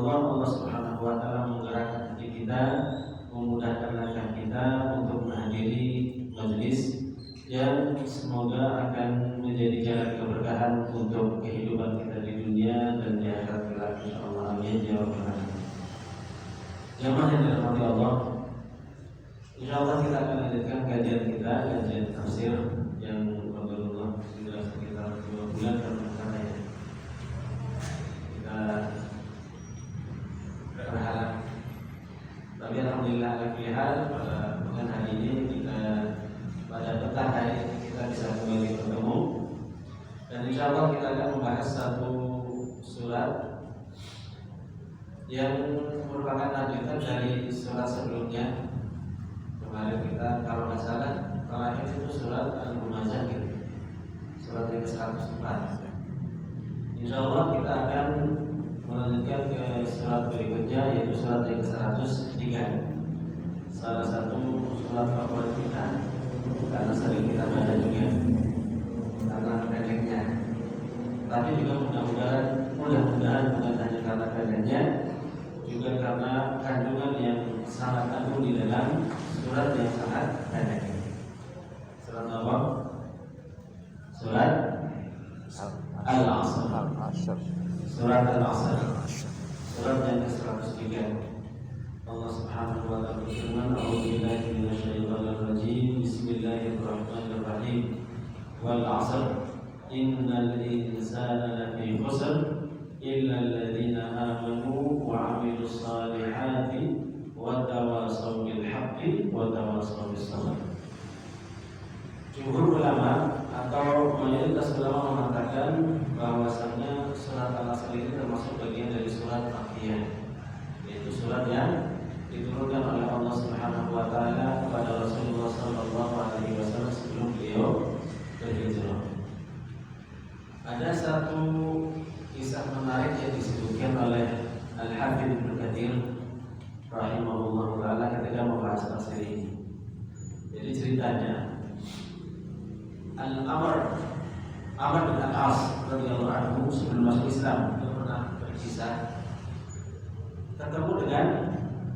Allah, Allah Subhanahu wa taala menggerakkan hati kita, memudahkan langkah kita untuk menghadiri majelis yang semoga akan menjadi jalan keberkahan untuk kehidupan kita di dunia dan di akhirat kelak insyaallah. Amin ya rabbal alamin. Jamaah yang dirahmati Allah, insyaallah kita akan lanjutkan kajian kita, kajian tafsir yang Alhamdulillah sudah sekitar 2 bulan karena kita berharap. Tapi alhamdulillah pada bulan hari ini pada petang hari ini kita bisa kembali bertemu, dan insyaallah kita akan membahas satu surat yang merupakan lanjutan dari surat sebelumnya. Kemarin kita kalau nggak salah terakhir itu surat Al-Humazah, surat yang ke-104. Insyaallah kita akan melanjutkan ke surat berikutnya, yaitu surat yang ke-103. Salah satu surat favorit kita karena sering kita baca juga karena pendeknya. Tapi juga mudah-mudahan bukan hanya karena pendeknya, juga karena kandungan yang sangat agung di dalam surat yang sangat pendek. Surat apa? Surat Al-Asr. Surat Al-Asr. Surat yang ke-103. Allah Subhanahu wa ta'ala berfirman, A'udzubillahi minasyaitonir rajim. Bismillahirrahmanirrahim. Wal 'asr innal insana lafi khusr illa alladziina aamanu wa 'amilus shalihati wa tawassaw bil haqqi wa tawassaw bis sabr. Jumhur ulama atau mayoritas ulama mengatakan bahwasanya surat Al-Asr ini termasuk bagian dari surat Makkiyah, yaitu surat yang diturunkan oleh Allah Subhanahu wa taala kepada Rasulullah sallallahu alaihi wasallam sebelum beliau berhijrah. Ada satu kisah menarik yang disebutkan oleh Al-Hafidz Ibnu Katsir rahimahullah taala ketika membahas tafsir ini. Jadi ceritanya Amr bin Al-As radhiyallahu anhu sebelum masuk Islam dia pernah berkisah ketemu dengan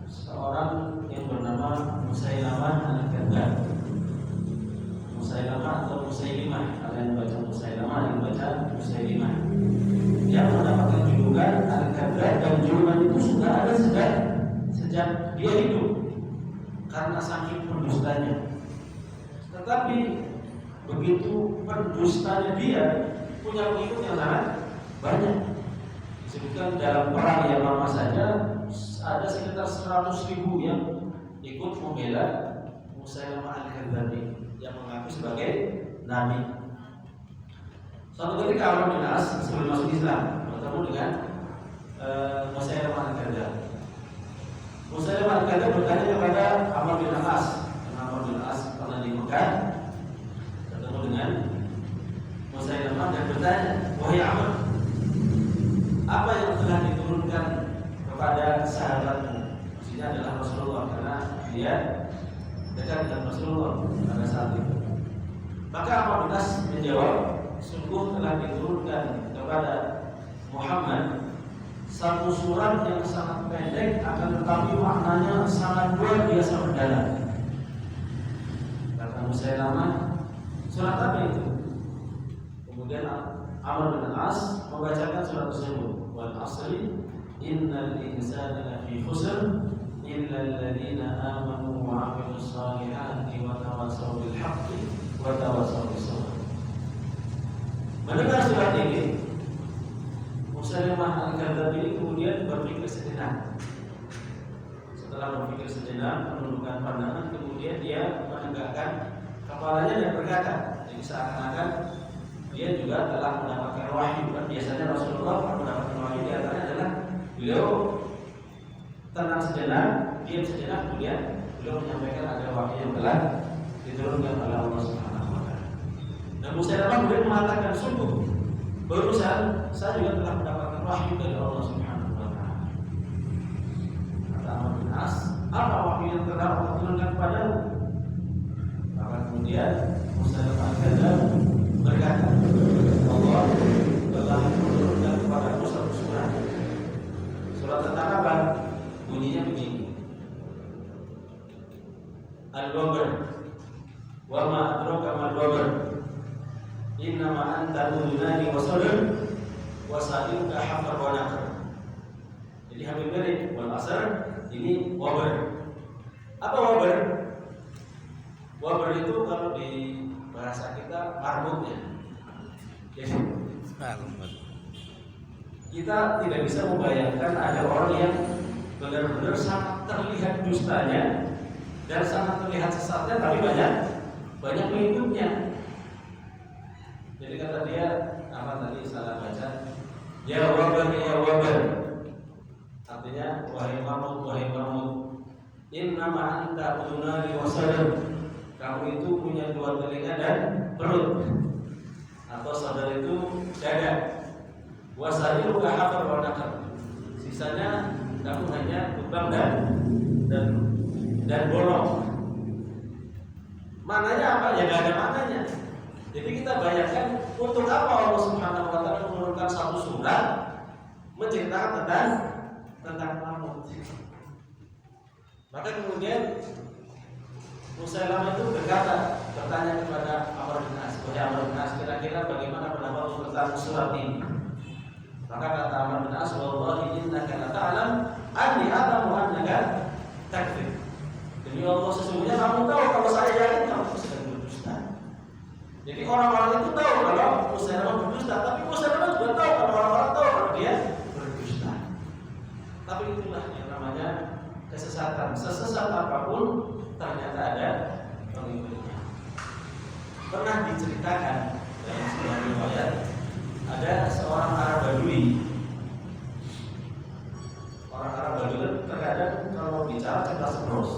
seorang yang bernama Musailamah Al-Kadzdzab. Musailamah atau Musailimah, kalian baca Musailamah, yang baca Musailimah. Dia mendapatkan julukan Al-Kadzdzab, dan julukan itu sudah ada sejak dia hidup karena saking pendustanya. Tetapi begitu pendustanya dia punya pengikut yang sangat banyak. Disebutkan dalam perang Yamamah saja ada sekitar 100.000 yang ikut membela Musailamah Al-Kadzdzab yang mengaku sebagai nabi. Suatu ketika Amr bin As sebelum masuk Islam bertemu dengan Musailamah Al-Kadzdzab. Musailamah Al-Kadzdzab bertanya kepada Amr bin As, karena Amr bin As pernah di Mekah bertemu dengan Musailamah dan bertanya, "Wahai Amr, apa yang telah diturunkan kepada sahabatmu?" Maksudnya adalah Rasulullah, karena dia dekat dengan Rasulullah pada saat itu. Maka Amr bin As menjawab, "Sungguh telah diturunkan kepada Muhammad satu surat yang sangat pendek, akan tetapi maknanya sangat luar biasa mendalam." Kata Musailamah, "Surat apa itu?" Kemudian Amr bin As membacakan surat tersebut, "Wal 'asri innal insana lafi khusr illa alladziina aamanu wa 'amilus shalihati wa tawassaw bil haqqi wa tawassaw bis sabr." Mendengar surat ini, Musailamah Al-Kadzdzab ini kemudian berpikir sejenak. Setelah berpikir sejenak, menundukkan pandangan, kemudian dia menegakkan kepalanya dan berkata, jadi seakan-akan dia juga telah mendapatkan wahyu. Kan biasanya Rasulullah mendapatkan wahyu di antaranya adalah beliau tenang sejenak, diam sejenak, kemudian beliau menyampaikan ada wahyu yang telah diturunkan oleh Allah Subhanahu wa taala. Dan Musailamah kemudian mengatakan, "Sungguh barusan saya juga telah mendapatkan wahyu dari Allah Subhanahu wa taala." Kata Amr bin As, "Apa wahyu yang telah Allah turunkan kepadamu?" Maka kemudian Musailamah Al-Kadzdzab berkata, "Allah telah menurunkan kepadamu satu surat tentang Wa ma adraka mal wabar. Innama anta udunani wa sadr wa sadiuka hafar wa naqr. Jadi hampir mirip wal asr, ini wabar. Apa wabar? Wabar itu kalau di bahasa kita marmut ya. Jadi kita tidak bisa membayangkan ada orang yang benar-benar sangat terlihat dustanya dan sangat terlihat sesatnya, tapi banyak pengikutnya. Jadi kata dia, apa tadi salah baca? Ya wabar, artinya wahai Mahmud, innama anta udunani wa sadr. Kamu itu punya dua telinga dan perut, atau sadar itu dada. Wasadiruka hafar wa naqr. Sisanya kamu hanya lubang dan bolong. Maknanya apa? Ya nggak ada maknanya. Jadi kita bayangkan untuk apa Allah Subhanahu wa taala menurunkan satu surat menceritakan tentang Mahmud. Maka kemudian Musailamah itu bertanya kepada Amr bin As, kira-kira bagaimana pendapat tentang surat ini? Maka kata Amr bin As, wallahi innaka la ta'lam anni a'lamu annaka takdzib. Demi Allah, sesungguhnya kamu tahu kalau saya yakin kamu sedang berdusta. Jadi orang-orang itu tahu kalau Musailamah berdusta, tapi Musailamah juga tahu kalau orang-orang tahu kalau dia berdusta. Tapi itulah yang namanya kesesatan. Sesesat apapun ternyata ada pengikutnya. Pernah diceritakan dalam sebuah riwayat, ada seorang Arab Badui. Orang Arab Badui terkadang kalau bicara cerdas terus.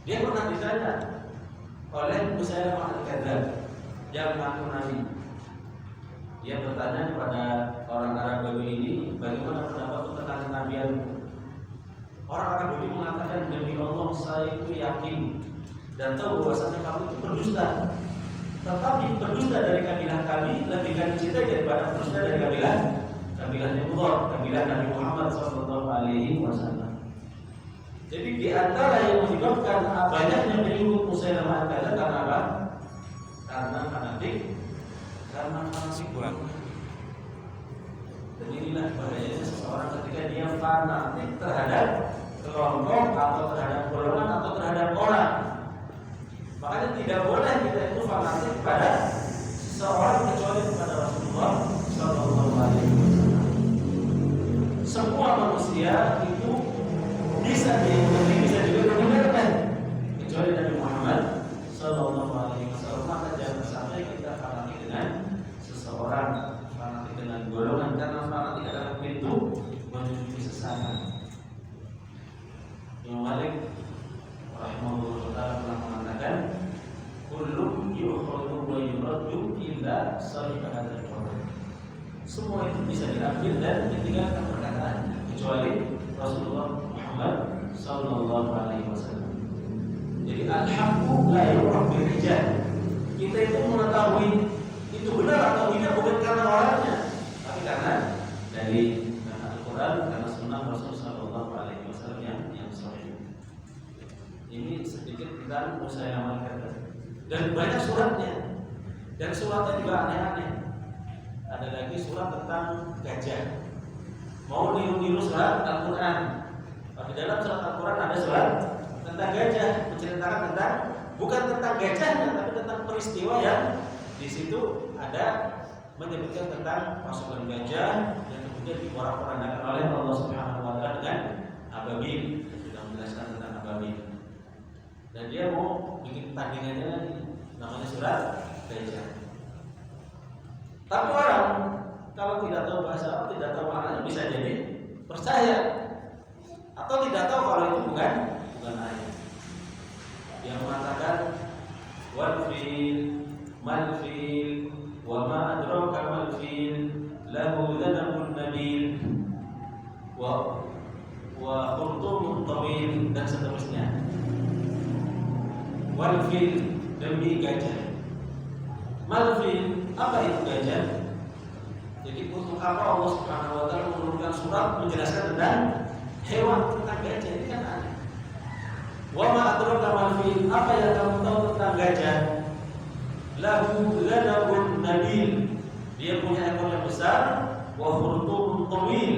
Dia pernah ditanya oleh Musailamah al-Kadzdzab yang mengaku nabi. Dia bertanya kepada orang Arab Badui ini, bagaimana pendapat tentang kenabianmu? Orang Arab Badui mengatakan, demi Allah saya itu yakin dan tahu bahwasanya kamu itu berdusta. Tetapi berdusta dari kabilah kami lebih kami cintai daripada berdusta dari kabilahnya Mudhar, kabilah Nabi Muhammad SAW. Jadi di antara yang menyebabkan banyaknya pengikut Musailamah al-Kadzdzab karena apa? Karena fanatik kurang. Dan inilah bahayanya seseorang ketika dia fanatik terhadap kelompok atau terhadap golongan atau terhadap orang. Makanya tidak boleh kita itu fanatik pada seseorang kecuali kepada Rasulullah SAW. Semua manusia itu bisa diikuti, bisa juga dibenarkan, kecuali Nabi Muhammad SAW. Maka jangan sampai kita fanatik dengan seseorang, fanatik dengan golongan, karena fanatik adalah pintu menuju kesesatan. Imam Malik rahimahullah taala pernah mengatakan, kullu yukhadu wa yuraddu illa sahih hadzal qaul. Semua itu bisa diambil dan ditinggalkan perkataannya kecuali Rasulullah Muhammad sallallahu alaihi wasallam. Jadi al-haqqu la yu'raf bil rijal. Kita itu mengetahui itu benar atau tidak bukan karena orangnya, tapi karena dari Al-Qur'an, karena sunnah Rasul sallallahu alaihi wasallam yang sahih. Ini sedikit tentang Musailamah al-Kadzdzab. Dan banyak suratnya. Dan suratnya juga aneh-aneh. Ada lagi surat tentang gajah. Mau niru-niru surat Al-Qur'an. Di dalam surat Al-Qur'an ada surat tentang gajah, menceritakan tentang bukan tentang gajahnya, tapi tentang peristiwa yang di situ ada menyebutkan tentang pasukan gajah yang kemudian diporak-porandakan oleh Allah Subhanahu wa taala dengan ababil. Sudah menjelaskan tentang ababil. Dan dia mau bikin tandingannya lagi, namanya surat gajah. Tapi orang kalau tidak tahu bahasa Arab, tidak tahu maknanya, bisa jadi percaya atau tidak tahu kalau itu bukan ayat. Yang mengatakan wal fil mal fil wa ma adraka mal fil lahu dhanabun nabil wa khurtumun tawil dan seterusnya. Wal fil, demi gajah. Mal fil, apa itu gajah? Jadi untuk apa Allah Subhanahu wa taala menurunkan surat menjelaskan tentang hewan, tentang gajah? Ini kan aneh. Wa ma adraka ma fil, apa yang kamu tahu tentang gajah? Lahu ghadabun nabil, dia punya ekor yang besar, wa khurtumun tawil,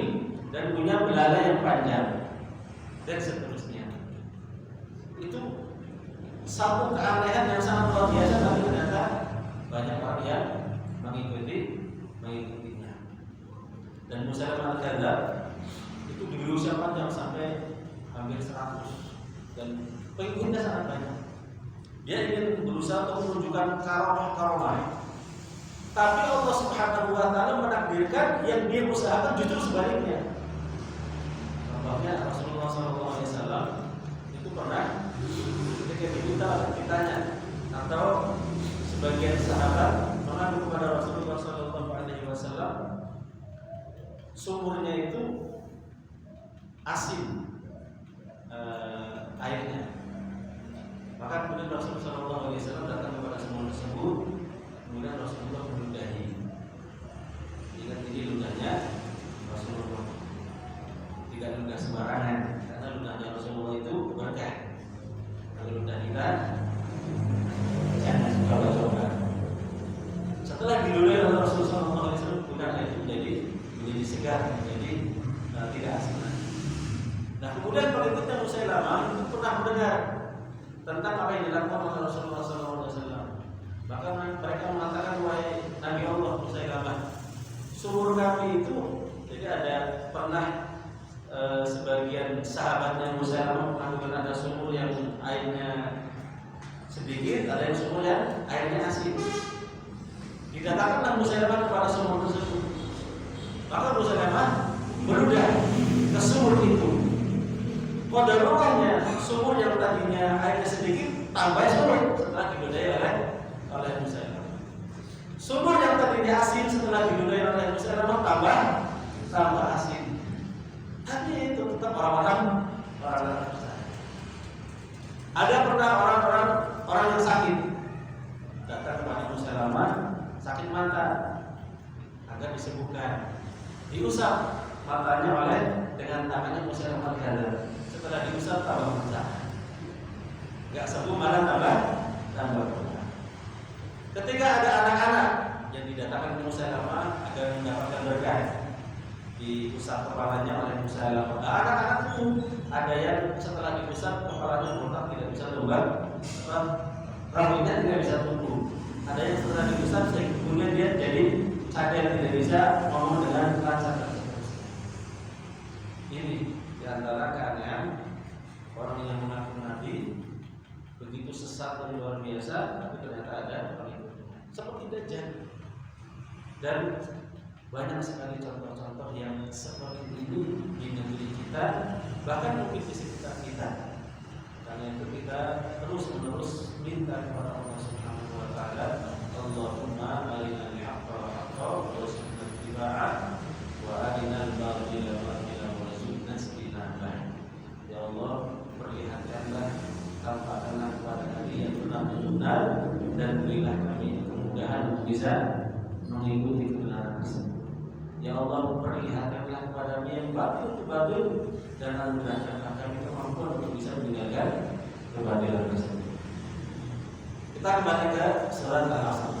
dan punya belalai yang panjang, dan seterusnya. Itu satu keanehan yang sangat luar biasa, tapi ternyata banyak orang yang mengikutinya. Dan Musailamah al-Kadzdzab itu berusia panjang sampai hampir 100, dan pengikutnya sangat banyak. Dia ingin berusaha untuk menunjukkan karomah, tapi Allah Subhanahu wa Ta'ala menakdirkan yang dia usahakan justru sebaliknya. Contohnya Rasulullah SAW itu pernah ketika ditanya, atau sebagian sahabat mengadu kepada Rasulullah SAW, sumurnya itu asin airnya. Maka kemudian Rasulullah SAW datang kepada sumur tersebut, kemudian Rasulullah meludahi. Ingat ini ludahnya Rasulullah, tidak ludah sembarangan, karena ludahnya Rasulullah itu berkah. Kalau ludah kita jangan coba-coba. Setelah diludahi oleh Rasulullah SAW, ludahnya itu menjadi segar, menjadi tidak asin. Nah, kemudian pengikutnya Musailamah itu pernah mendengar tentang apa yang dilakukan oleh Rasulullah SAW. Maka mereka mengatakan, wahai Nabi Allah Musailamah, sumur kami itu, jadi ada pernah sebagian sahabatnya Musailamah mengatakan ada sumur yang airnya sedikit, ada yang sumur yang airnya asin. Didatangkanlah Musailamah kepada sumur tersebut. Maka Musailamah berudah ke sumur itu. Qadarulahnya sumur yang tadinya airnya sedikit tambah surut setelah diludahi oleh Musailamah. Sumur yang tadinya asin setelah diludahi oleh Musailamah tambah asin. Tapi itu tetap orang-orang besar. Ada pernah orang yang sakit datang kepada Musailamah, sakit mata, agar disembuhkan. Diusap matanya dengan tangannya Musailamah al-Kadzdzab. Setelah diusap tambah besar, nggak sembuh malah tambah besar. Ketika ada anak-anak yang didatangkan ke Musailamah agar mendapatkan berkah, diusap kepalanya oleh Musailamah. Nah, anak-anak itu ada yang setelah diusap kepalanya botak, tidak bisa tumbuh, rambutnya tidak bisa tumbuh. Ada yang setelah diusap kemudian dia jadi cadel, tidak bisa ngomong dengan lancar. Ini diantara keanehan orang yang mengaku Nabi, begitu sesat dan luar biasa, tapi ternyata ada pengikutnya. Seperti Dajjal. Dan banyak sekali contoh-contoh yang seperti ini di negeri kita, bahkan mungkin di sekitar kita. Karena itu kita terus-menerus minta kepada Allah Subhanahu wa Ta'ala, Allahumma arinal haqqa haqqan warzuqna ittiba'ah wa arinal batila batila warzuqna ijtinabah. Ya Allah, perlihatkanlah, tampakkanlah kepada kami yang benar-benar, dan berilah kami kemudahan untuk bisa mengikuti kebenaran tersebut. Ya Allah, perlihatkanlah kepada kami yang batil, dan anugerahkanlah kami kemampuan untuk bisa meninggalkan kebatilan tersebut. Kita kembali ke surat Al-Asr.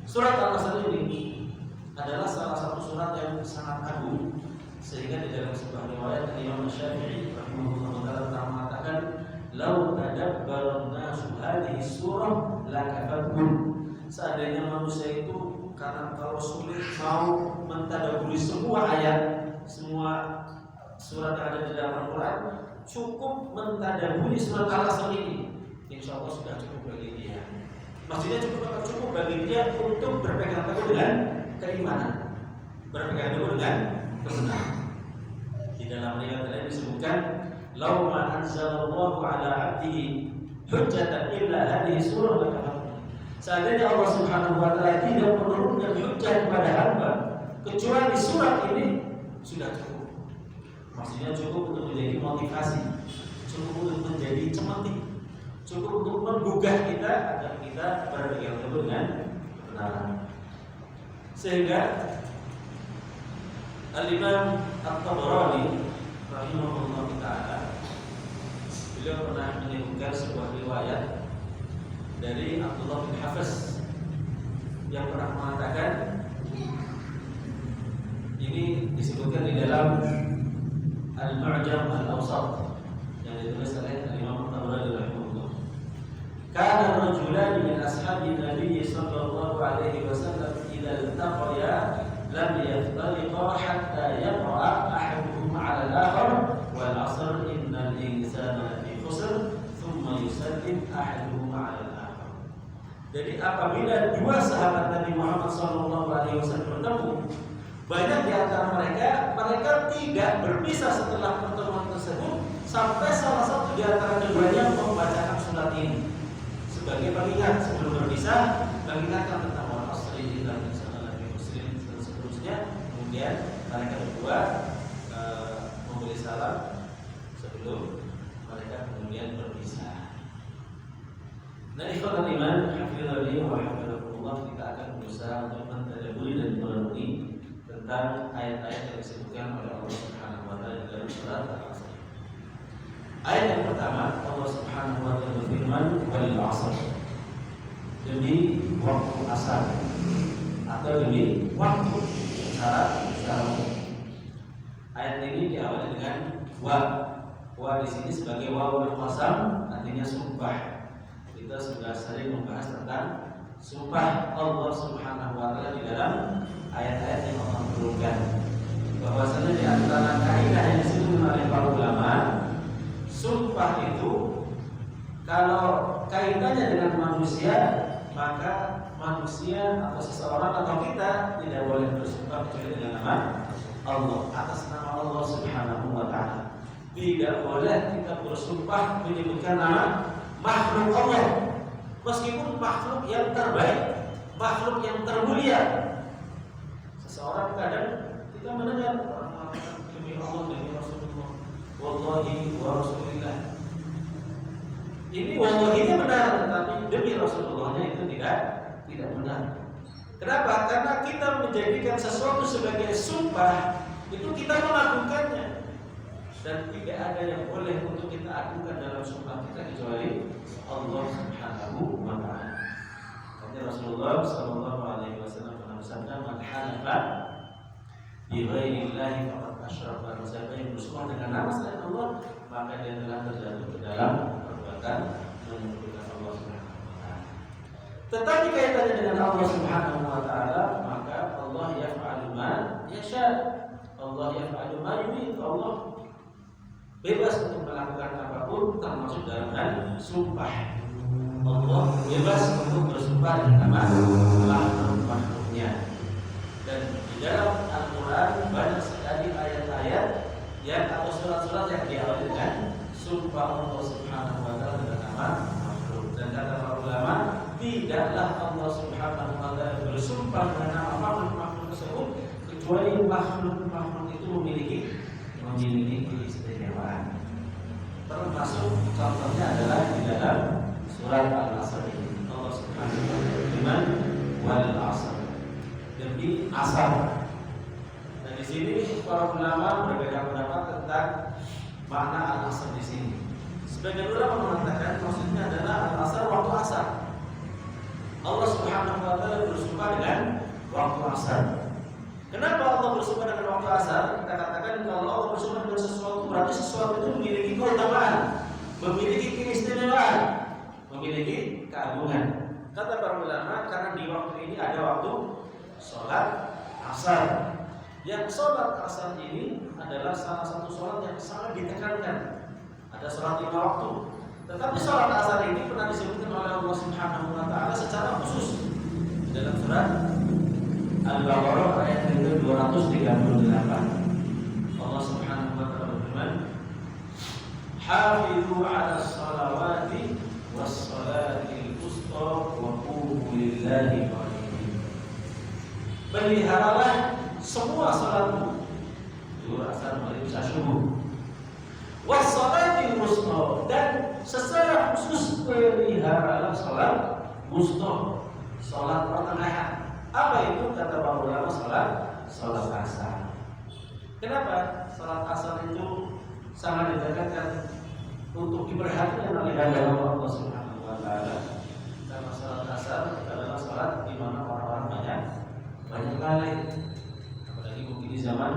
Surat Al-Asr ini adalah salah satu surat yang sangat agung, sehingga di dalam sebuah riwayat Imam Syafi'i rahimahullah taala telah mengatakan, "Lau tadabbaran nasu hadhihi surah lakafathum." Seandainya manusia itu karena kalau sulit mau mentadabburi semua ayat, semua surat yang ada di dalam Al-Quran, cukup mentadabburi surat Al-Asr ini, insya Allah sudah cukup bagi dia. Maksudnya cukup bagi dia untuk berpegang teguh dengan keimanan, berpegang teguh dengan kebenaran. Di dalam riwayat lain disebutkan, "Lau ma anzalallahu ala 'abdihi hujjatan illa hadhihi surah lakafathum." Seandainya Allah Subhanahu wa Ta'ala tidak menurunkan hujjah kepada hamba kecuali surat ini, sudah cukup. Maksudnya cukup untuk menjadi motivasi, cukup untuk menjadi cemetik, cukup untuk menggugah kita agar kita berpegang teguh dengan kebenaran. Sehingga Al-Imam At-Tabarani rahimahullah ta'ala beliau pernah menyebutkan sebuah riwayat dari Abdullah bin Hafiz yang pernah mengatakan, ini disebutkan di dalam Al-Mu'jam Al-Awsat yang ditulis oleh Imam Tabrani rahimahullah. Kana rajulani min ashabi Nabi sallallahu alaihi wasallam idza iltaqaya lam yaftariqa hatta yaqra'a ahaduhum 'ala al-akhar wal 'asr innal insana lafi khusr thumma yusallim ahaduhum 'ala al-akhar. Jadi apabila dua sahabat Nabi Muhammad sallallahu alaihi wasallam bertemu, banyak di antara mereka tidak berpisah setelah pertemuan tersebut sampai salah satu di antara keduanya membacakan surat ini sebagai pengingat sebelum berpisah, mengingatkan tentang al-asri dan insana lafi muslim dan seterusnya. Kemudian mereka berdua memberi salam sebelum mereka kemudian berpisah. Nah, ikhwan iman, hafizani wa hafizakumullah, kita akan berusaha untuk mentadabburi dan merenungi tentang ayat-ayat yang disebutkan oleh Allah Subhanahu wa taala dalam surat Al-Asr. Ayat yang pertama, Allah Subhanahu wa taala berfirman, "Wal 'asr." Demi waktu asar atau demi waktu secara umum. Ayat ini diawali dengan wa. Wa di sini sebagai wawul qasam, artinya sumpah. Kita sudah sering membahas tentang sumpah Allah Subhanahu wa taala di dalam ayat-ayat yang Allah turunkan. Bahwasanya di antara kaidah yang disebutkan oleh para ulama, sumpah itu kalau kaitannya dengan manusia, maka manusia atau seseorang atau kita tidak boleh bersumpah kecuali dengan nama Allah, atas nama Allah Subhanahu wa taala. Tidak boleh kita bersumpah menyebutkan nama makhluk Allah, meskipun makhluk yang terbaik, makhluk yang termulia. Seseorang kadang kita mendengar orang mengatakan demi Allah, demi Rasulullah, wallahi wa rasulillah. Ini wallahinya benar, tetapi demi Rasulullahnya itu tidak benar. Kenapa? Karena kita menjadikan sesuatu sebagai sumpah, itu kita melakukannya, dan tidak ada yang boleh untuk kita adukan dalam sumpah kita kecuali Allah Subhanahu wa taala. Karena Rasulullah sallallahu alaihi wasallam pernah bersabda, "Man halafa bi ghairillahi faqad asyraka." Siapa yang bersumpah dengan nama selain Allah, maka dia telah terjatuh ke dalam perbuatan menyekutukan Allah Subhanahu wa taala. Tetapi kaitannya dengan Allah Subhanahu wa taala, maka Allah yaf'alu ma yasha. Allah yaf'alu ma yurid. Allah bebas untuk melakukan apapun, termasuk dalam hal sumpah. Allah bebas untuk bersumpah dengan nama makhluknya. Dan di dalam Al-Quran banyak sekali ayat-ayat yang atau surat-surat yang diawali dengan sumpah Allah Subhanahu wa taala dengan nama makhluk. Dan kata para ulama, tidaklah Allah Subhanahu wa taala bersumpah dengan nama makhluk tersebut kecuali makhluk itu memiliki keistimewaan. Termasuk contohnya adalah di dalam surat Al-Asr ini. Allah Subhanahu wa taala berfirman, "Wal 'asr." Demi asar. Dan di sini para ulama berbeda pendapat tentang makna al-asr di sini. Sebagian ulama mengatakan maksudnya adalah al-asr, waktu asar. Allah Subhanahu wa taala bersumpah dengan waktu asar. Kenapa Allah bersumpah dengan waktu asar? Kita katakan kalau Allah bersumpah dengan sesuatu, berarti sesuatu itu memiliki keutamaan, memiliki keistimewaan, memiliki keagungan. Kata para ulama, karena di waktu ini ada waktu sholat asar. Yang sholat asar ini adalah salah satu sholat yang sangat ditekankan. Ada sholat 5 waktu, tetapi sholat asar ini pernah disebutkan oleh Allah Subhanahu wa taala secara khusus dalam surat Al-Baqarah ayat yang ke-238. Allah Subhanahu wa taala berfirman, "Hafizu 'alas salawati was salatil wusta wa qumu lillahi qanitin." Peliharalah semua salatmu, zuhur, asar, maghrib, isya, subuh. Wassalatil wusta, dan secara khusus peliharalah salat wusta, salat pertengahan. Apa itu? Kata para ulama, salat asar. Kenapa salat asar itu sangat didekatkan untuk diperhatikan oleh Allah Subhanahu wa taala. Karena salat asar adalah salat di mana orang-orang banyak lalai. Apalagi mungkin di zaman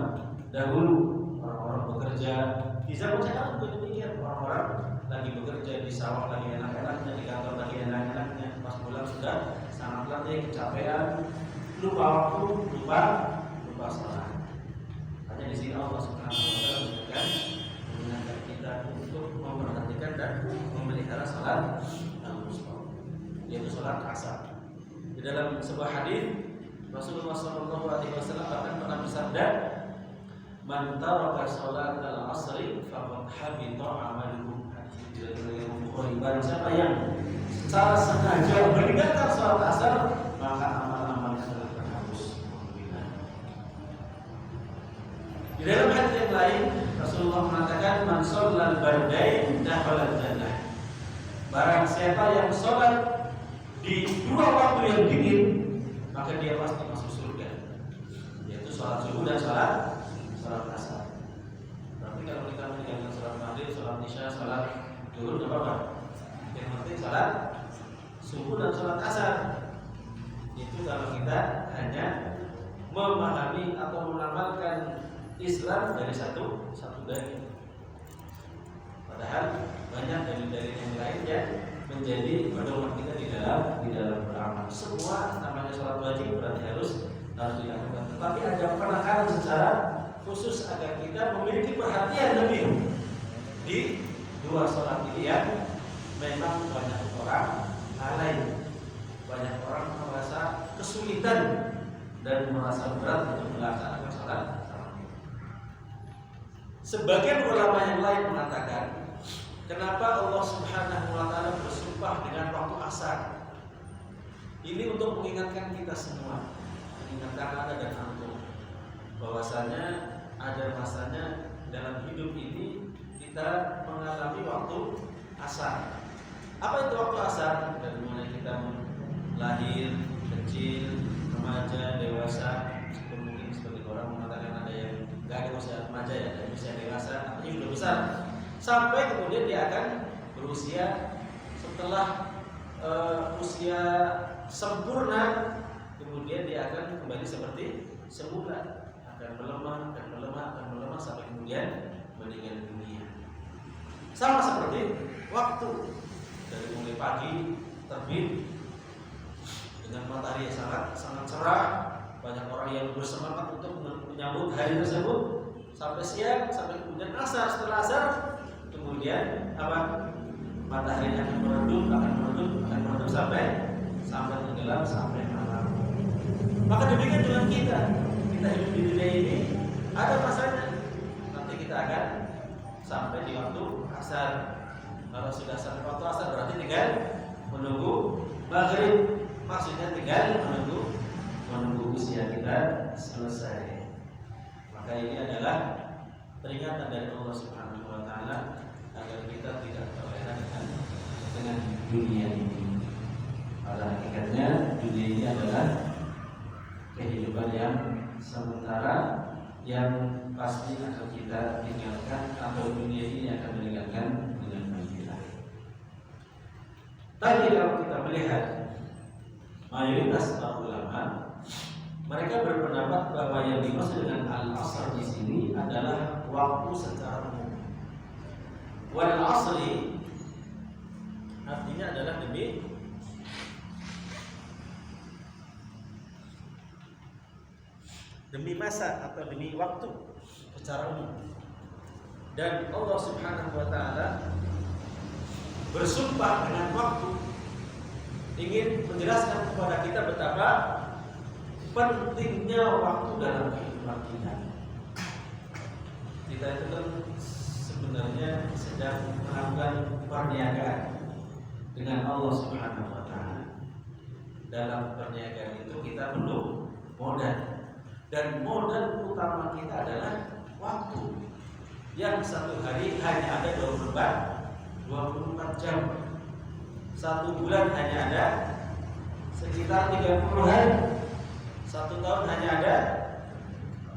dahulu orang-orang bekerja, di zaman sekarang juga demikian, orang-orang lagi bekerja di sawah lagi enak-enaknya, di kantor lagi enak-enaknya, pas pulang sudah sangat letih, kecapean, lupa waktu, lupa salat. Hanya di sini Allah Subhanahu wa taala mengingatkan kita untuk memperhatikan dan memelihara salat al-wusta, yaitu salat asar. Di dalam sebuah hadis Rasulullah SAW bahkan pernah bersabda, "Man taraka salat al-asri faqad habita amaluhu." Barang siapa yang secara sengaja meninggalkan salat asar, maka amal-amalnya telah terhapus. Di dalam hadis yang lain Rasulullah mengatakan, "Man shallal bardain dakhala jannah." Barang siapa yang sholat di dua waktu yang dingin, maka dia pasti masuk surga, yaitu sholat subuh dan sholat asar. Berarti kalau kita meninggalkan sholat maghrib, sholat isya, sholat zuhur, tidak apa-apa. Yang penting sholat subuh dan sholat asar. Itu kalau kita hanya memahami atau mengamalkan Islam dari satu dalil. Padahal banyak dalil-dalil yang lain yang menjadi pedoman kita di dalam beramal. Semua namanya sholat wajib berarti harus dilakukan. Tetapi ada penekanan secara khusus agar kita memiliki perhatian lebih di dua sholat ini yang memang banyak orang lalai, banyak orang merasa kesulitan dan merasa berat untuk melaksanakan sholat. Sebagian ulama yang lain mengatakan, kenapa Allah Subhanahu wa taala bersumpah dengan waktu asar? Ini untuk mengingatkan kita semua, mengingatkan Anda dan antum, bahwasanya ada masanya dalam hidup ini kita mengalami waktu asar. Apa itu waktu asar? Dari mulai kita lahir, kecil, remaja, dewasa, mungkin seperti orang mengatakan ada yang nggak ada usia remaja ya, ada usia dewasa, artinya sudah besar. Sampai kemudian dia akan berusia setelah usia sempurna, kemudian dia akan kembali seperti semula, akan melemah sampai kemudian meninggal dunia. Sama seperti waktu dari mulai pagi terbit dengan matahari yang sangat cerah, banyak orang yang bersemangat untuk menyambut hari tersebut sampai siang, sampai kemudian asar. Setelah asar kemudian apa? Matahari akan meredup sampai tenggelam sampai malam. Maka demikian dengan kita hidup di dunia ini ada masanya. Nanti kita akan sampai di waktu asar. Kalau sudah sampai waktu asar berarti tinggal menunggu maghrib. Maksudnya tinggal menunggu usia kita selesai. Maka ini adalah peringatan dari Allah Subhanahu wa taala agar kita tidak terlena dengan dunia ini. Pada hakikatnya dunia ini adalah kehidupan yang sementara yang pasti akan kita tinggalkan, atau dunia ini akan meninggalkan dengan kita. Tapi kalau kita melihat mayoritas para ulama, mereka berpendapat bahwa yang dimaksud dengan al-asr di sini adalah waktu secara umum. Wal asri artinya adalah demi masa atau demi waktu secara umum. Dan Allah Subhanahu wa taala bersumpah dengan waktu, ingin menjelaskan kepada kita betapa pentingnya waktu dalam kehidupan kita. Kita itu kan sebenarnya sedang melakukan perniagaan dengan Allah Subhanahu wa taala. Dalam perniagaan itu kita perlu modal, dan modal utama kita adalah waktu. Yang satu hari hanya ada 24 jam. Satu bulan hanya ada sekitar 30 hari. Satu tahun hanya ada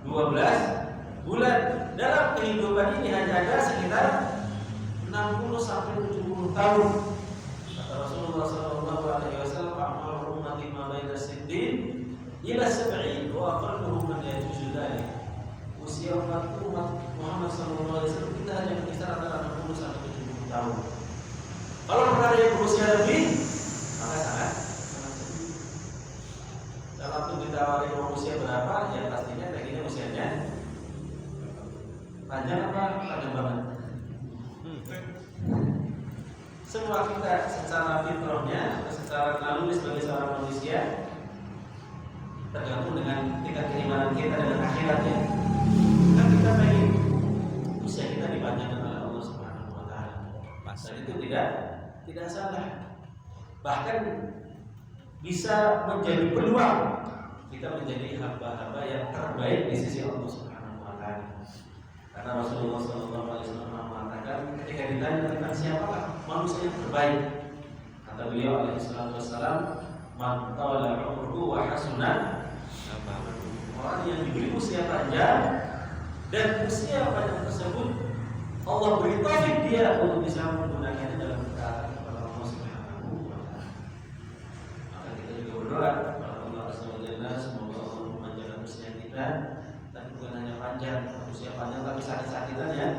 12 bulan. Dalam kehidupan ini hanya ada sekitar 60 sampai 70 tahun. Kata Rasulullah sallallahu alaihi wasallam, "Amal ummati ma baina siddiin ila sab'in wa aqalluhum man yajuzu dzalik." Usia umat Muhammad sallallahu alaihi wasallam kita hanya berkisar antara 60 sampai 70 tahun. Kalau perkara yang berusia lebih, maka sangat sedih. Dalam itu ditawari usia berapa, ya pastinya dagingnya usianya panjang apa panjang banget. Semua kita secara fitrahnya, secara naluri sebagai seorang manusia tergantung dengan tingkat keimanan kita dengan akhiratnya. Kan kita pengen usia kita dipanjangkan oleh Allah Subhanahu wa taala. Dan itu tidak salah. Bahkan bisa menjadi peluang kita menjadi hamba-hamba yang terbaik di sisi Allah Subhanahu wa taala. Karena Rasulullah sallallahu alaihi wasallam mengatakan ketika ditanya tentang siapakah manusia yang terbaik, kata beliau alaihi salatu wasallam, "Man tala umruhu wa hasuna amaluhu." Orang yang diberi usia panjang dan usia panjang tersebut Allah beri taufik dia untuk bisa menggunakannya dalam ketaatan kepada Allah Subhanahu wa taala. Maka kita juga berdoa kepada Allah Azza wa Jalla, semoga Allah memanjangkan usia kita, tapi bukan hanya panjang, usia panjang tapi sakit-sakitan ya,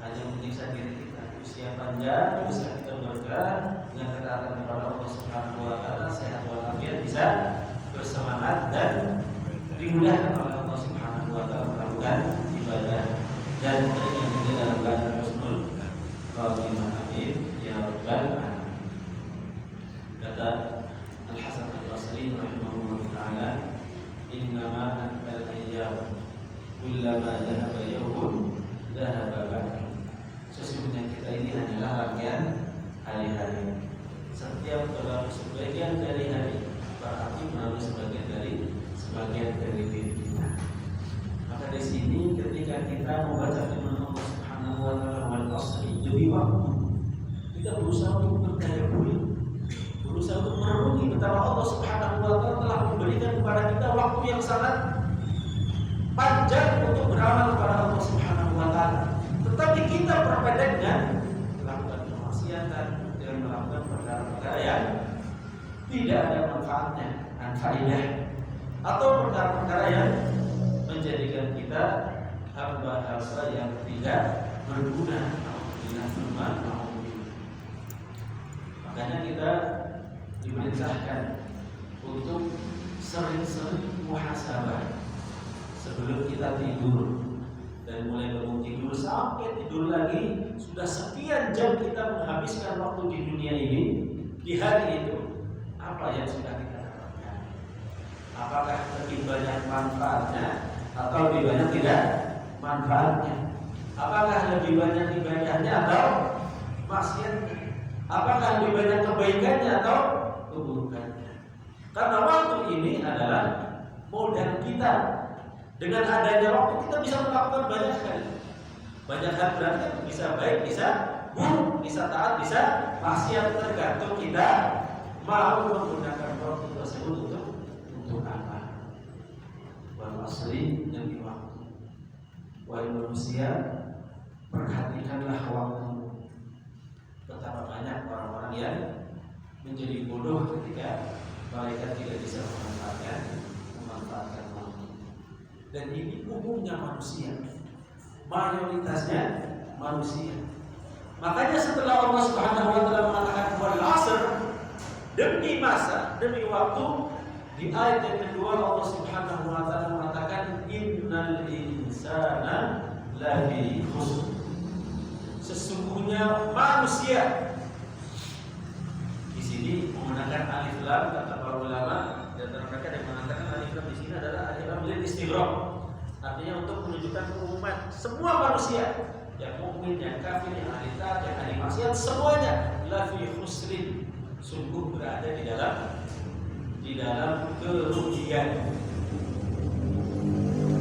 hanya menyiksa diri kita. Usia panjang bisa kita bergerak dengan ketaatan kepada Allah Subhanahu wa taala, sehat walafiat, bisa bersemangat dan dimudahkan oleh Allah Subhanahu wa taala melakukan ibadah dan yang juga dalam keadaan husnul khatimah. Amin ya rabbal alamin. Kata Al-Hasan Al-Basri rahimahullah taala, "Innama antal ayyam kullama dhahaba yawmun dhahaba ba'du." Sesungguhnya kita ini hanyalah rangkaian hari-hari. Setiap berlalu sebagian dari hari berarti melalui sebagian dari diri kita. Maka di sini ketika kita membaca firman Allah Subhanahu wa taala wal asri, demi waktu kita berusaha untuk berdaya pulih, berusaha untuk merenungi betapa Allah Subhanahu wa taala telah memberikan kepada kita waktu yang sangat panjang untuk beramal kepada Allah Subhanahu wa taala. Tetapi kita perpendek dengan melakukan kemaksiatan, dengan melakukan perkara-perkara yang tidak ada manfaatnya, faedah, atau perkara-perkara yang menjadikan kita hamba-hamba yang tidak berguna. Makanya kita diperintahkan untuk sering-sering muhasabah sebelum kita tidur, dan mulai bangun tidur sampai tidur lagi, sudah sekian jam kita menghabiskan waktu di dunia ini. Di hari itu apa yang sudah kita dapatkan? Apakah lebih banyak manfaatnya atau lebih banyak tidak manfaatnya? Apakah lebih banyak ibadahnya atau maksiatnya? Apakah lebih banyak kebaikannya atau keburukannya? Karena waktu ini adalah modal kita. Dengan adanya waktu kita bisa melakukan banyak hal. Banyak hal berarti bisa baik, bisa buruk, bisa taat, bisa maksiat, tergantung kita mau menggunakan waktu tersebut untuk apa. Wal asri, demi waktu. Wahai manusia, perhatikanlah waktu. Betapa banyak orang-orang yang menjadi bodoh ketika mereka tidak bisa memanfaatkan waktu. Dan ini umumnya manusia, mayoritasnya manusia. Makanya setelah Allah Subhanahu wa taala mengatakan wal asr, demi masa, demi waktu, di ayat yang kedua Allah Subhanahu wa taala mengatakan innal insana lafi khusr. Sesungguhnya manusia. Di sini menggunakan alif lam, kata para ulama, dan mereka yang mengatakan alif lam di sini adalah alif lam lil istighraq. Artinya untuk menunjukkan keumuman semua manusia, yang mukmin, yang kafir, yang ahli taat, yang ahli maksiat, semuanya lafi khusrin, sungguh berada di dalam kerugian.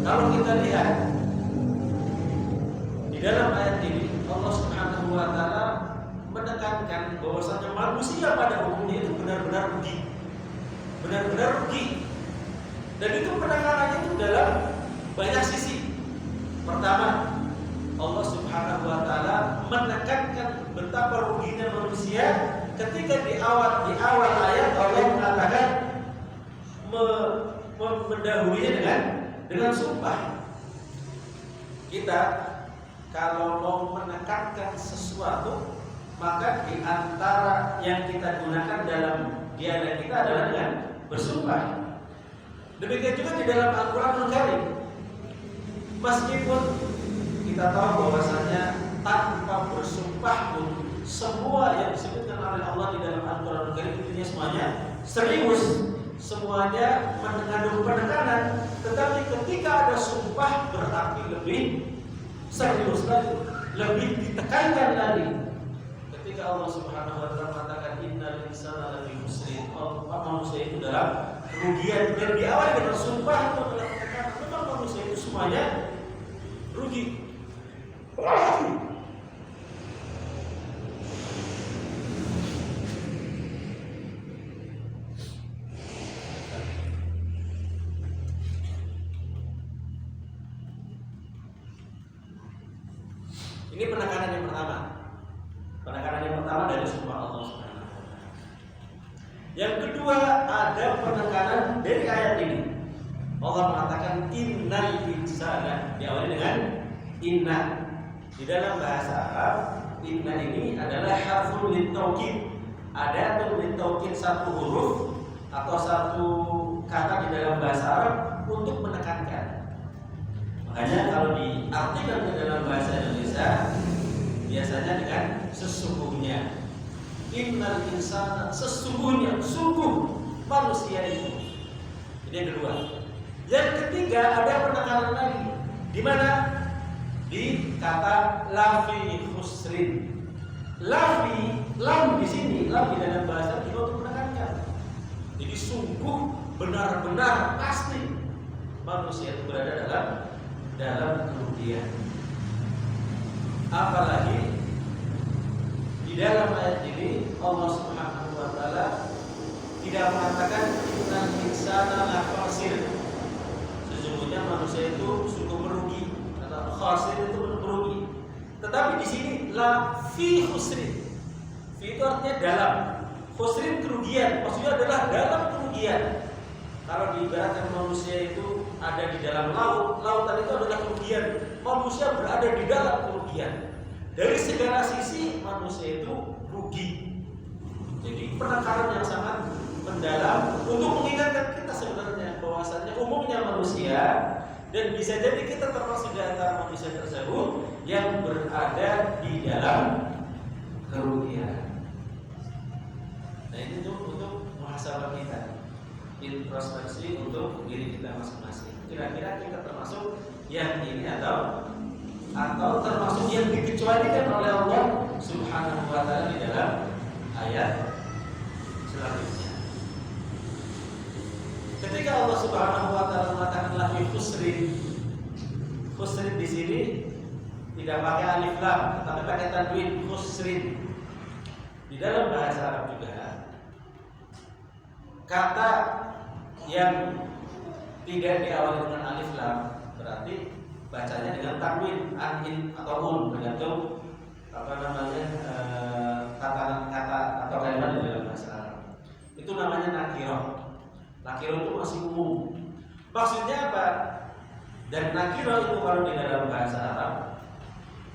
Kalau kita lihat di dalam ayat ini, Allah Subhanahu wa taala menekankan bahwasanya manusia pada umumnya itu benar-benar rugi. Benar-benar rugi. Dan itu penekanannya itu dalam banyak sisi. Pertama, Allah Subhanahu wa taala menekankan di awal ayat Allah mengatakan mendahulunya dengan sumpah. Kita kalau mau menekankan sesuatu, maka di antara yang kita gunakan dalam dialek kita adalah dengan bersumpah. Demikian juga di dalam Al-Quranul Karim. Meskipun kita tahu bahwasanya tanpa bersumpah pun semua yang disebutkan oleh Allah di dalam Al-Quranul Karim itu semuanya serius, semuanya mengandung penekanan. Tetapi ketika ada sumpah berarti lebih serius lagi, lebih ditekankan lagi. Ketika Allah Subhanahu wa taala mengatakan innal insana lafi khusrin, manusia itu dalam kerugian, dan diawali dengan sumpah itu adalah penekanan. Memang manusia itu semuanya rugi. Ini penekanan yang pertama. Penekanan yang pertama dari sumpah Allah Subhanahu wa taala. Yang kedua, ada penekanan dari ayat ini. Allah mengatakan innal insana, diawali dengan inna. Di dalam bahasa Arab, inna ini adalah harfun litaukid. Ada atau litaukid satu huruf atau satu kata di dalam bahasa Arab untuk menekankan. Makanya kalau diartikan ke dalam bahasa Indonesia biasanya dengan sesungguhnya. Innal insana, sesungguhnya, sungguh manusia itu. Ini yang kedua. Yang ketiga ada penekanan lagi. Di mana? Di kata lafi khusrin. Lafi, lam di sini, lam di dalam bahasa juga untuk menekankan. Jadi sungguh, benar-benar, pasti manusia itu berada dalam kerugian. Apalagi di dalam ayat ini Allah Subhanahu wa taala tidak mengatakan innal insana lakhasir. Sesungguhnya manusia itu sungguh merugi, atau khasir itu merugi. Tetapi di sini la fi khusrin. Fi itu artinya dalam. Khusrin kerugian, maksudnya adalah dalam kerugian. Kalau diibaratkan manusia itu ada di dalam laut, lautan itu adalah kerugian. Manusia berada di dalam kerugian. Dari segala sisi manusia itu rugi. Jadi penekanan yang sangat mendalam untuk mengingatkan kita sebenarnya bahwasanya umumnya manusia, dan bisa jadi kita termasuk di antara manusia tersebut yang berada di dalam kerugian. Nah ini untuk muhasabah kita, introspeksi untuk diri kita masing-masing. Kira-kira kita termasuk yang ini atau termasuk yang dikecualikan oleh Allah Subhanahu wa taala di dalam ayat selanjutnya. Ketika Allah Subhanahu wa taala mengatakan lafi khusrin, khusrin di sini tidak pakai alif lam, tetapi pakai tanwin, khusrin. Di dalam bahasa Arab juga kata yang tidak diawali dengan alif lam berarti bacanya dengan tanwin, anin atau tergantung kata atau kalimat di dalam bahasa Arab. Itu namanya nakirah. Nakirah itu masih umum. Maksudnya apa? Dan nakirah itu kalau di dalam bahasa Arab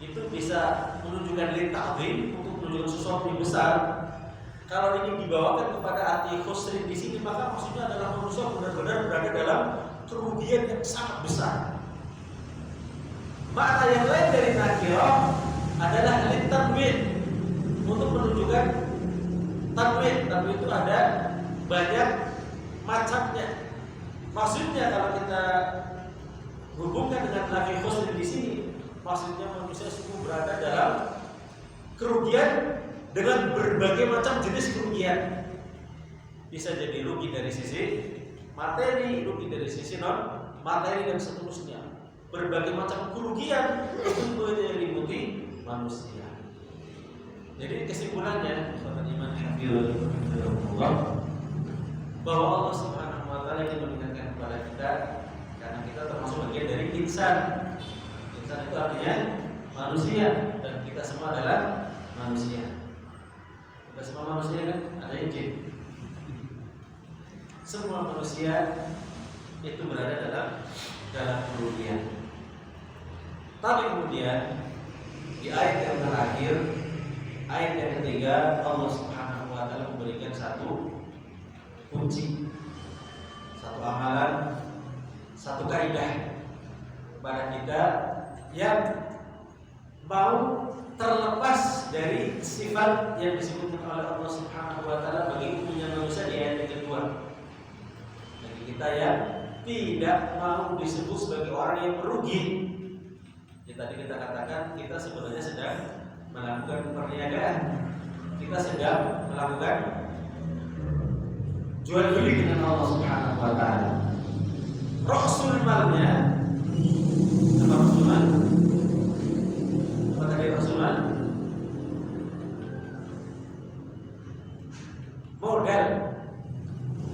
itu bisa menunjukkan li'ta'zim, untuk menunjukkan sesuatu yang besar. Kalau ini dibawakan kepada arti khusrin di sini, maka maksudnya adalah manusia benar-benar berada dalam kerugian yang sangat besar. Makna yang lain dari nakirah adalah litanwin, untuk menunjukkan tanwin. Tanwin itu ada banyak macamnya. Maksudnya kalau kita hubungkan dengan lafi khusrin di sini, maksudnya manusia sungguh berada dalam kerugian dengan berbagai macam jenis kerugian. Bisa jadi rugi dari sisi materi, rugi dari sisi non materi, dan seterusnya. Berbagai macam kerugian itu meliputi manusia. Jadi kesimpulannya, sahabat iman hafizahullah, bahwa Allah Subhanahu wa taala ingin mengingatkan kepada kita, karena kita termasuk bagian dari insan. Insan itu artinya manusia, dan kita semua adalah manusia. semua manusia kan ada yang jin. Semua manusia itu berada dalam kerugian. Tapi kemudian di ayat yang terakhir, ayat yang ketiga, Allah Subhanahu wa taala memberikan satu kunci, satu amalan, satu kaidah kepada kita yang mau terlepas dari sifat yang disebutkan oleh Allah Subhanahu wa taala bagi umumnya manusia di ayat yang kedua. Bagi kita yang tidak mau disebut sebagai orang yang merugi. Ya, tadi kita katakan kita sebenarnya sedang melakukan perniagaan. Kita sedang melakukan jual beli dengan Allah Subhanahu wa taala. Rasul malnya apa rasul mal? Apa tadi rasul mal?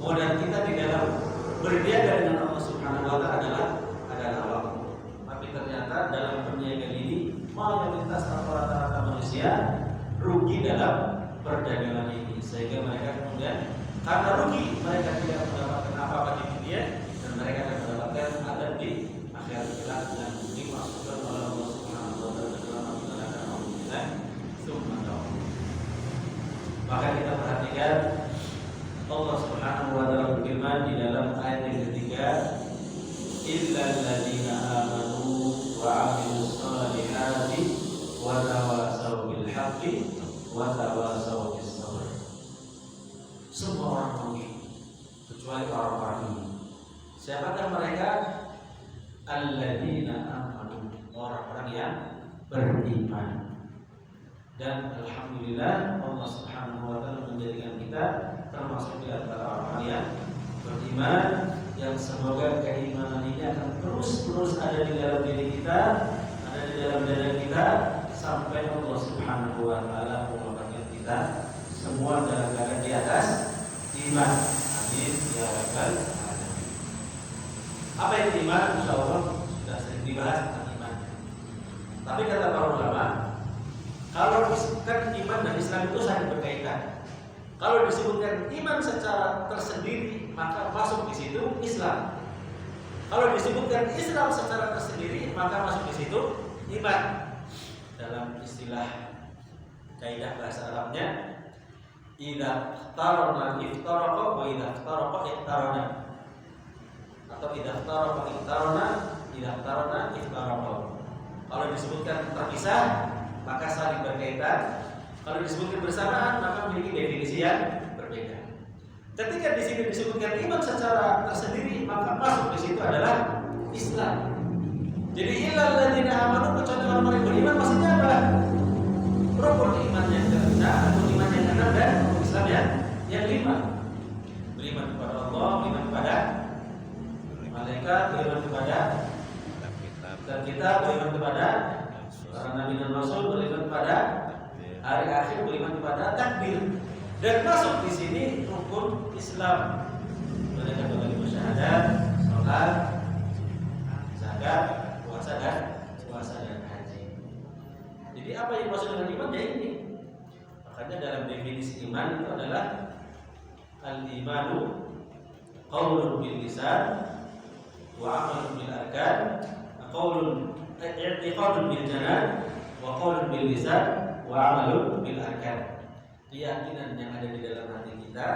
Modal kita di dalam berniaga dengan Allah Subhanahu wa taala adalah waktu. Tapi ternyata dalam perniagaan ini mayoritas rata-rata manusia rugi dalam perdagangan ini, sehingga mereka kemudian karena rugi mereka tidak mendapatkan apa-apa di dunia dan mereka akan mendapatkan adab di akhirat kelak yang dimaksudkan oleh Allah Subhanahu wa taala dalam Al-Qur'an. Alhamdulillah. Maka kita perhatikan Allah Subhanahu wa taala berfirman di dalam ayat yang ketiga, illal ladzina amanu wa 'amilus shalihati wa tawasaw bil haqqi wa tawasaw bis sabr. Semua orang rugi kecuali orang-orang ini. Siapakah mereka? Alladzina amanu, orang-orang yang beriman. Dan alhamdulillah Allah Subhanahu wa taala menjadikan kita termasuk di antara orang yang beriman, yang semoga keimanan ini akan terus ada di dalam diri kita, ada di dalam dada kita sampai Allah Subhanahu wa taala mewafatkan kita semua dalam keadaan di atas iman. Amin ya rabbal alamin. Apa itu iman? Insyaallah sudah sering dibahas tentang iman. Tapi kata para ulama, kalau disebutkan iman dan Islam itu saling berkaitan. Kalau disebutkan iman secara tersendiri, maka masuk di situ Islam. Kalau disebutkan Islam secara tersendiri, maka masuk di situ iman. Dalam istilah kaidah bahasa Arabnya, idza tarana iftaraqa wa idza iftaraqa iqtarana. Atau idza iftaraqa iqtarana, idza tarana iftaraqa. Kalau disebutkan terpisah, maka saling berkaitan. Kalau disebutkan bersamaan, maka memiliki definisi yang berbeda. Ketika di sini disebutkan iman secara tersendiri, maka masuk di situ adalah Islam. Jadi illal ladzina amanu, kecuali orang-orang yang beriman, maksudnya apa? Rukun iman yang keenam, atau iman yang keenam, dan rukun Islam yang lima. Beriman kepada Allah, beriman kepada malaikat, beriman kepada dan kita beriman kepada para nabi dan rasul, beriman kepada hari akhir, beriman kepada takdir. Dan masuk di sini rukun Islam. Mereka bagi syahadat, salat, zakat, puasa dan haji. Jadi apa yang maksud dengan iman ya ini? Makanya dalam definisi iman itu adalah al-imanu qaulun bil lisan wa 'amalun bil arkan, qaulun i'tiqadun bil janan wa qaulun bil lisan wa 'amalun bil arkan. Keyakinan yang ada di dalam hati kita,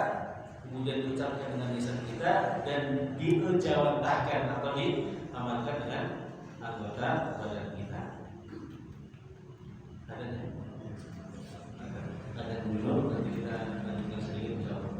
kemudian diucapkan dengan lisan kita, dan diejawantahkan atau diamalkan dengan anggota badan kita. Ada dulu, nanti kita lanjutkan sedikit insyaallah.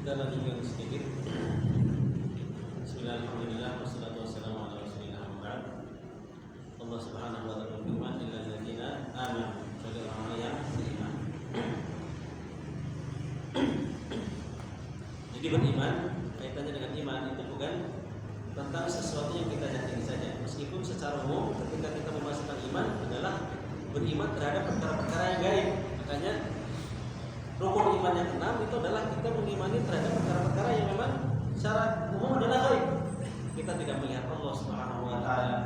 Kita lanjutkan sedikit. Bismillahirrahmanirrahim. Wassalatu wassalamu ala rasulillah Muhammad. Allah Subhanahu wa ta'ala berfirman, "Illal ladzina amanu", bagi orang yang beriman. Jadi beriman kaitannya dengan iman itu bukan tentang sesuatu yang kita yakini saja. Meskipun secara umum ketika kita memasukkan iman adalah beriman terhadap perkara-perkara yang gaib. Makanya rukun iman yang keenam itu adalah kita mengimani terhadap perkara-perkara yang memang secara umum adalah gaib. Kita tidak melihat Allah Subhanahu wa taala.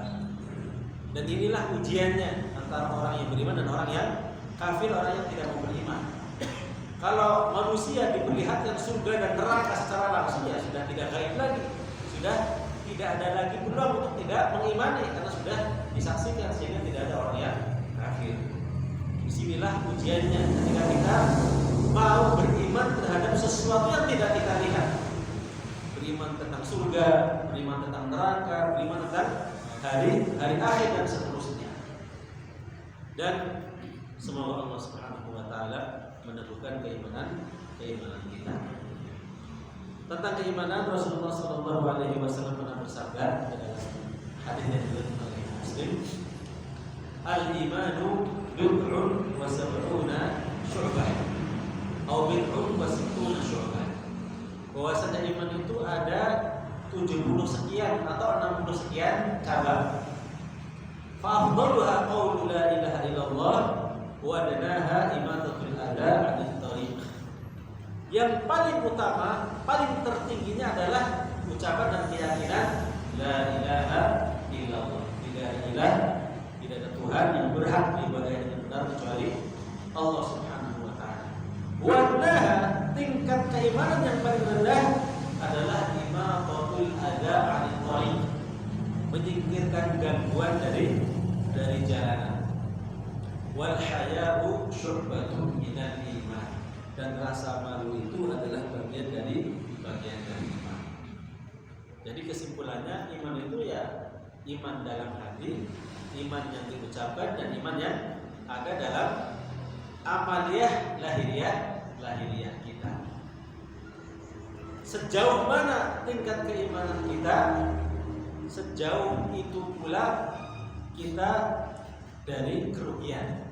Dan inilah ujiannya antara orang yang beriman dan orang yang kafir, orang yang tidak mau beriman. Kalau manusia diperlihatkan surga dan neraka secara langsung, ya sudah tidak gaib lagi. Sudah tidak ada lagi peluang untuk tidak mengimani karena sudah disaksikan, sehingga tidak ada orang yang kafir. Disinilah ujiannya ketika kita mau beriman terhadap sesuatu yang tidak kita lihat. Beriman tentang surga, beriman tentang neraka, beriman tentang hari akhir dan seterusnya. Dan semoga Allah Subhanahu wa taala meneguhkan keimanan kita. Tentang keimanan, Rasulullah sallallahu alaihi wasallam pernah bersabda dalam hadis yang diriwayatkan oleh Muslim, "Al-imanu bid'un wa sab'una syu'bah." Au bid'un wa sittuna syu'bah. Bahwasanya iman itu ada 70 sekian atau 60 sekian cabang. Fa afdaluha qaulu la ilaha illallah wa adnaha imatatul adha 'anil thariq. Yang paling utama, paling tertingginya adalah ucapan dan keyakinan la ilaha illallah. Tidak ada Tuhan yang berhak diibadahi dengan benar kecuali Allah Subhanahu wa taala. Wadaha, tingkat keimanan yang paling rendah adalah imatatul adha 'anil thariq, menyingkirkan gangguan dari jalanan. Wal haya'u syu'batun minal iman, dan rasa malu itu adalah bagian dari iman. Jadi kesimpulannya iman itu ya iman dalam hati, iman yang diucapkan, dan iman yang ada dalam amaliyah lahiriah kita. Sejauh mana tingkat keimanan kita, sejauh itu pula kita dari kerugian.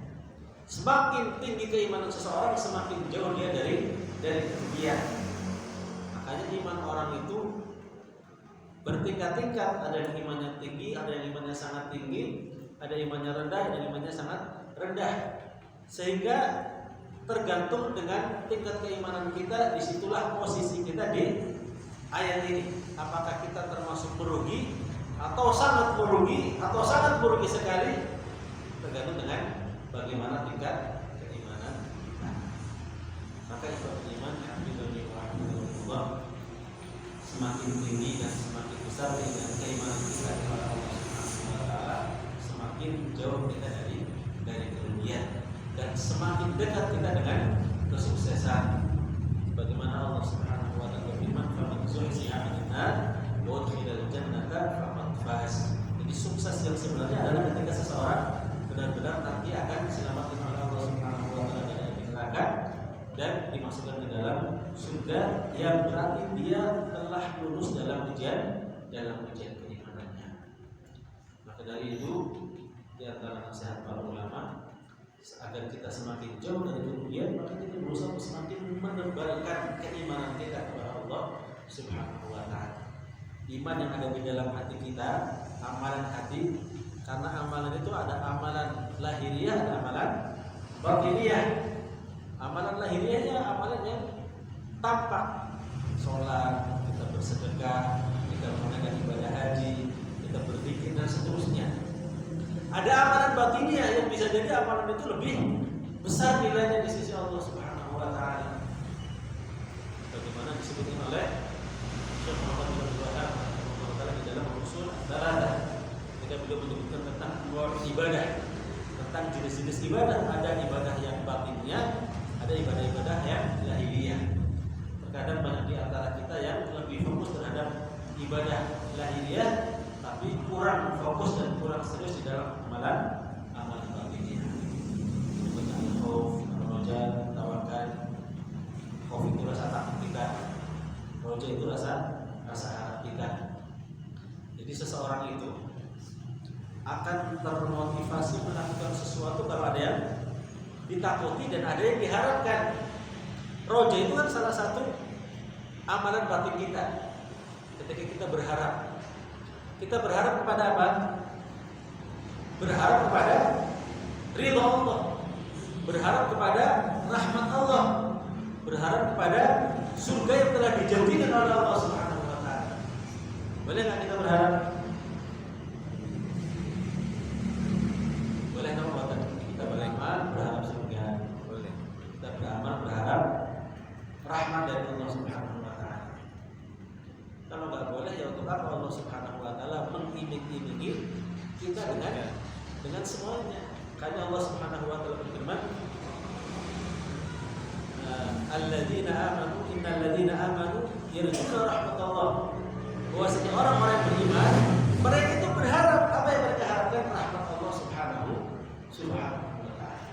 Semakin tinggi keimanan seseorang, semakin jauh dia dari kerugian. Makanya iman orang itu bertingkat-tingkat. Ada yang imannya tinggi, ada yang imannya sangat tinggi, ada yang imannya rendah, ada yang imannya sangat rendah. Sehingga tergantung dengan tingkat keimanan kita. Disitulah posisi kita di ayat ini. Apakah kita termasuk merugi atau sangat merugi atau sangat merugi sekali, tergantung dengan bagaimana tingkat keimanan kita. Maka itu iman alhamdulillah, semakin tinggi dan semakin besar keimanan kita kepada Allah Subhanahu wa taala, semakin jauh kita dari kerugian dan semakin dekat kita dengan kesuksesan. Bagaimana Allah Subhanahu wa taala berfirman, "Faman zuhziha 'anil nar wa udkhilal jannata faqad faz." Jadi sukses yang sebenarnya adalah ketika seseorang benar-benar nanti akan diselamatkan oleh Allah Subhanahu wa taala dari neraka dan dimasukkan ke dalam surga, yang berarti dia telah lulus dalam ujian keimanannya. Maka dari itu, di antara nasihat para ulama, agar kita semakin jauh dari kerugian, maka kita berusaha semakin menebalkan keimanan kita kepada Allah Subhanahu wa taala. Iman yang ada di dalam hati kita, amalan hati, karena amalan itu ada amalan lahiriah, ada amalan batiniyah. Amalan lahiriahnya amalan yang tampak, sholat, kita bersedekah, kita menunaikan ibadah haji, kita berzikir dan seterusnya. Ada amalan batiniyah yang bisa jadi amalan itu lebih besar nilainya di sisi Allah Subhanahu wa taala. Bagaimana disebutkan oleh Syekh Muhammad bin Abdul Wahhab di dalam usul Tsalatsah, ketika beliau menyebutkan tentang ibadah, tentang jenis-jenis ibadah, ada ibadah yang batiniyah, ada ibadah-ibadah yang lahiriah. Terkadang banyak di antara kita yang lebih fokus terhadap ibadah lahiriah, tapi kurang fokus dan kurang serius di dalam amalan batiniyah. Seperti khauf, roja, tawakal. Khauf itu rasa takut kita, roja itu rasa harap kita. Jadi seseorang itu akan termotivasi melakukan sesuatu kalau ada yang ditakuti dan ada yang diharapkan. Roja itu kan salah satu amalan batin kita. Ketika kita berharap kepada apa? Berharap kepada ridha Allah, berharap kepada rahmat Allah, berharap kepada surga yang telah dijanjikan oleh Allah Subhanahu wa taala. Boleh nggak kita berharap? Boleh nggak buatan kita beramal berharap surga? Boleh. Kita beramal berharap rahmat dari Allah Subhanahu wa taala. Kalau nggak boleh, ya untuk apa Allah Subhanahu wa taala mengiming-imingi kita dengan semuanya? Karena Allah Subhanahu wa taala berfirman, alladzina amanu innal ladzina amanu yarjuna rahmatallah. Bahwasanya orang-orang yang beriman, mereka itu berharap, apa yang mereka harapkan? Rahmat Allah Subhanahu wa taala.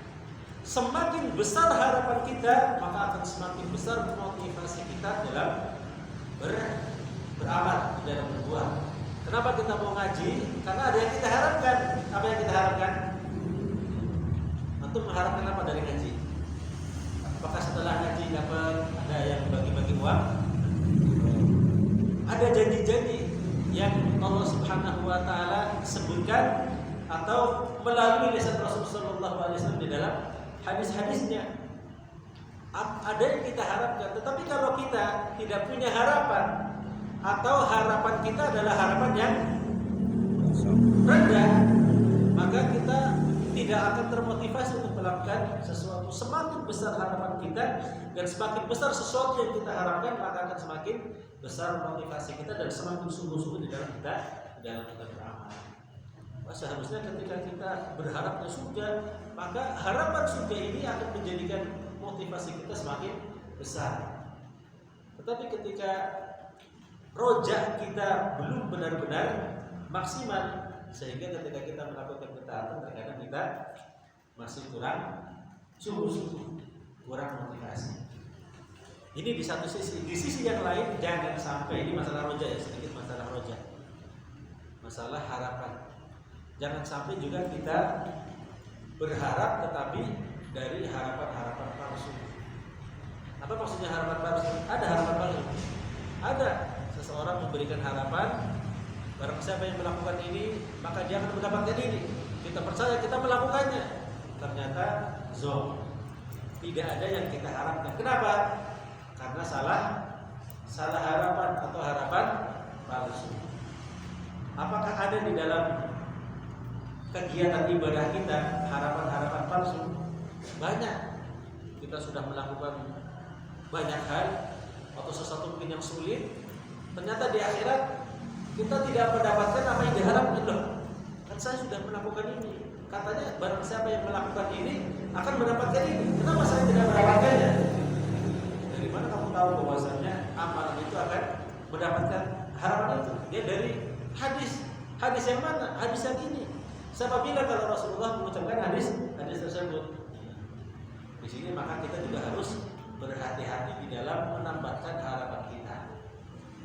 Semakin besar harapan kita, maka akan semakin besar motivasi kita dalam beramal, dalam berbuat. Kenapa kita mau ngaji? Karena ada yang kita harapkan. Apa yang kita harapkan? Antum mengharapkan apa dari ngaji? Apakah setelah ngaji dapat ada yang bagi-bagi uang? Ada janji-janji yang Allah Subhanahu wa taala sebutkan atau melalui lisan Rasulullah sallallahu alaihi wasallam di dalam hadis-hadisnya. Ada yang kita harapkan, tetapi kalau kita tidak punya harapan atau harapan kita adalah harapan yang rendah, maka kita tidak akan termotivasi untuk melakukan sesuatu. Semakin besar harapan kita dan semakin besar sesuatu yang kita harapkan, maka akan semakin besar motivasi kita dan semakin sungguh-sungguh di dalam kita beramal. Seharusnya ketika kita berharap ke surga, maka harapan surga ini akan menjadikan motivasi kita semakin besar. Tetapi ketika rojak kita belum benar-benar maksimal, sehingga ketika kita melakukan ketaatan terkadang kita masih kurang sungguh-sungguh, kurang motivasi. Ini di satu sisi. Di sisi yang lain, jangan sampai, ini masalah rojak ya, sedikit masalah rojak, masalah harapan. Jangan sampai juga kita berharap tetapi dari harapan-harapan palsu. Apa maksudnya harapan palsu? Ada harapan palsu. Ada. Seseorang memberikan harapan, barang siapa yang melakukan ini maka dia akan mendapatkan ini. Kita percaya, kita melakukannya. Ternyata zon. Tidak ada yang kita harapkan. Kenapa? Karena salah harapan atau harapan palsu. Apakah ada di dalam kegiatan ibadah kita harapan-harapan palsu? Banyak. Kita sudah melakukan banyak hal atau sesuatu mungkin yang sulit, ternyata di akhirat kita tidak mendapatkan apa yang diharapkan. Loh, kan saya sudah melakukan ini. Katanya barang siapa yang melakukan ini akan mendapatkan ini. Kenapa saya tidak mendapatkannya? Dari mana kamu tahu bahwasanya amalan itu akan mendapatkan harapan itu? Dia dari hadis. Hadis yang mana? Hadis yang ini. Apabila kalau Rasulullah mengucapkan hadis tersebut. Di sini maka kita juga harus berhati-hati di dalam menambahkan harapan kita.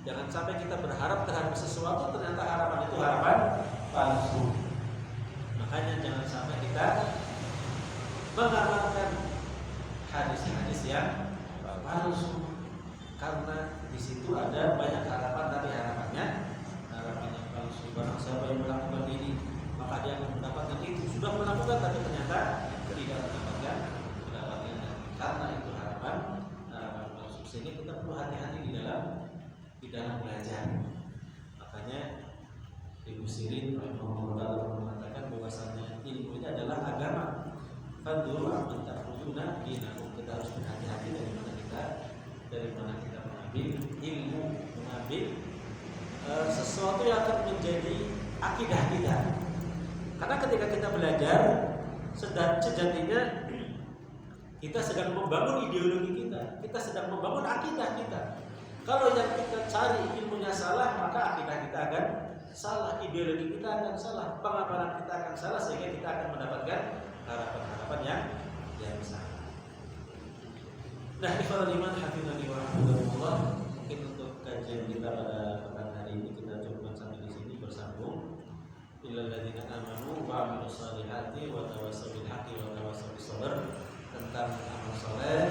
Jangan sampai kita berharap terhadap sesuatu ternyata harapan itu harapan palsu. Makanya jangan sampai kita mengamalkan hadis-hadis yang palsu, karena di situ ada banyak harapan tapi harapannya palsu. Barang siapa yang melakukan ini maka dia akan mendapatkan itu. Sudah melakukan tapi ternyata tidak mendapatkan karena itu harapan palsu. Sehingga kita perlu hati-hati di dalam belajar. Makanya Ibu Sirin rahimahullah mengatakan bahwasanya ilmu ini adalah agama. Faduru amman ta'khuduna dinakum. Kita harus berhati-hati dari mana kita mengambil ilmu, mengambil sesuatu yang akan menjadi akidah kita. Karena ketika kita belajar, sejatinya kita sedang membangun ideologi kita sedang membangun akidah kita. Kalau yang kita cari ilmunya salah, maka akidah kita akan salah, ideologi kita akan salah, pengamalan kita akan salah, sehingga kita akan mendapatkan harapan-harapan yang salah. Nah, ikhwan iman hafizani wa rahmatullah. Mungkin untuk kajian kita pada petang hari ini kita cukupkan sampai di sini, bersambung. Illal ladzina amanu wa 'amilus solihati wa tawassaw bil haqqi wa tawassaw bis sabr, tentang amal soleh